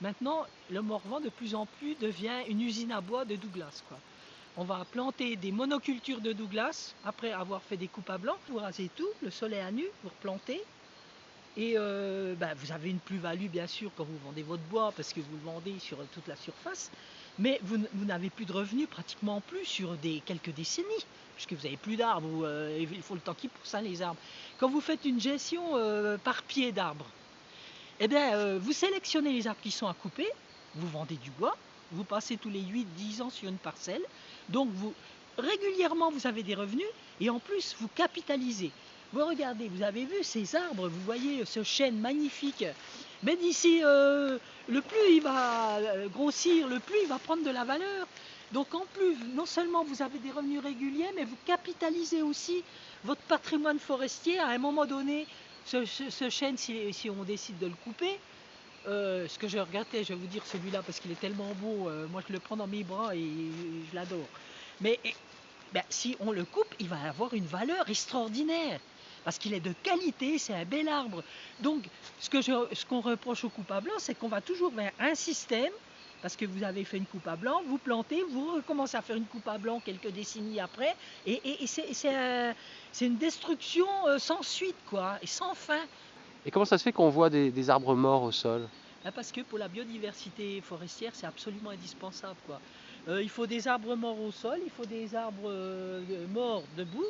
Maintenant, le Morvan de plus en plus devient une usine à bois de Douglas, quoi. On va planter des monocultures de Douglas après avoir fait des coupes à blanc. Vous rasez tout, le sol est à nu, vous replantez. Et vous avez une plus-value bien sûr quand vous vendez votre bois parce que vous le vendez sur toute la surface. Mais vous n'avez plus de revenus, pratiquement plus, sur quelques décennies. Puisque vous n'avez plus d'arbres, il faut le temps qu'ils poussent, hein, les arbres. Quand vous faites une gestion par pied d'arbres, eh bien, vous sélectionnez les arbres qui sont à couper, vous vendez du bois, vous passez tous les 8-10 ans sur une parcelle, donc régulièrement vous avez des revenus, et en plus vous capitalisez. Vous regardez, vous avez vu ces arbres, vous voyez ce chêne magnifique, mais d'ici, le plus il va grossir, le plus il va prendre de la valeur. Donc en plus, non seulement vous avez des revenus réguliers, mais vous capitalisez aussi votre patrimoine forestier. À un moment donné, ce chêne, si on décide de le couper, ce que je regrettais, je vais vous dire celui-là parce qu'il est tellement beau, moi je le prends dans mes bras et je l'adore. Mais si on le coupe, il va avoir une valeur extraordinaire parce qu'il est de qualité, c'est un bel arbre. Donc ce qu'on reproche aux coupes à blanc, c'est qu'on va toujours vers un système, parce que vous avez fait une coupe à blanc, vous plantez, vous recommencez à faire une coupe à blanc quelques décennies après, et c'est une destruction sans suite, quoi, et sans fin. Et comment ça se fait qu'on voit des arbres morts au sol? Parce que pour la biodiversité forestière, c'est absolument indispensable, quoi. Il faut des arbres morts au sol, il faut des arbres morts debout,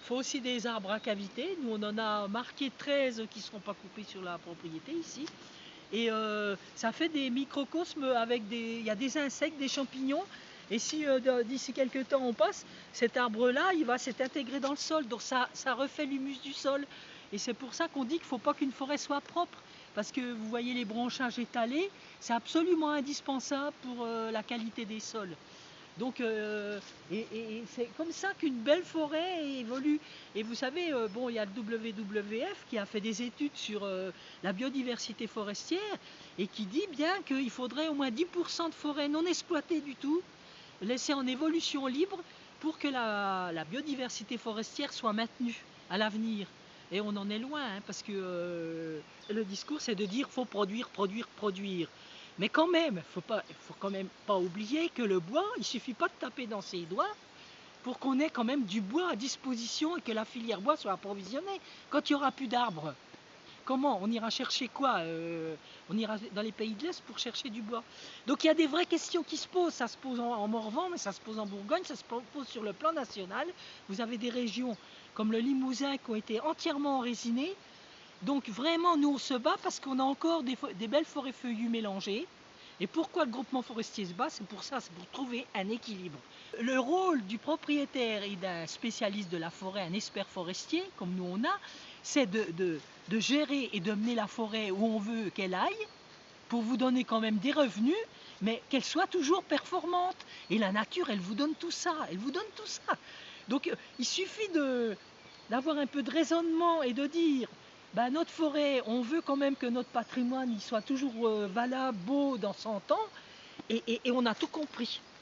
il faut aussi des arbres à cavité. Nous, on en a marqué 13 qui ne seront pas coupés sur la propriété ici. Et ça fait des microcosmes avec il y a des insectes, des champignons. Et si d'ici quelques temps on passe, cet arbre-là, il va s'être intégré dans le sol. Donc ça refait l'humus du sol. Et c'est pour ça qu'on dit qu'il ne faut pas qu'une forêt soit propre. Parce que vous voyez les branchages étalés, c'est absolument indispensable pour la qualité des sols. Donc, et c'est comme ça qu'une belle forêt évolue. Et vous savez, bon, il y a le WWF qui a fait des études sur la biodiversité forestière et qui dit bien qu'il faudrait au moins 10% de forêts non exploitées du tout, laissées en évolution libre pour que la biodiversité forestière soit maintenue à l'avenir. Et on en est loin, hein, parce que le discours, c'est de dire qu'il faut produire, produire, produire. Mais quand même, faut quand même pas oublier que le bois, il suffit pas de taper dans ses doigts pour qu'on ait quand même du bois à disposition et que la filière bois soit approvisionnée. Quand il n'y aura plus d'arbres, comment on ira chercher quoi? On ira dans les pays de l'Est pour chercher du bois. Donc il y a des vraies questions qui se posent. Ça se pose en Morvan, mais ça se pose en Bourgogne, ça se pose sur le plan national. Vous avez des régions comme le Limousin qui ont été entièrement enraisinées. Donc vraiment, nous on se bat parce qu'on a encore des belles forêts feuillues mélangées. Et pourquoi le groupement forestier se bat? C'est pour ça, c'est pour trouver un équilibre. Le rôle du propriétaire et d'un spécialiste de la forêt, un expert forestier, comme nous on a, c'est de gérer et de mener la forêt où on veut qu'elle aille, pour vous donner quand même des revenus, mais qu'elle soit toujours performante. Et la nature, elle vous donne tout ça, elle vous donne tout ça. Donc il suffit d'avoir un peu de raisonnement et de dire, notre forêt, on veut quand même que notre patrimoine il soit toujours valable, beau dans 100 ans, et on a tout compris.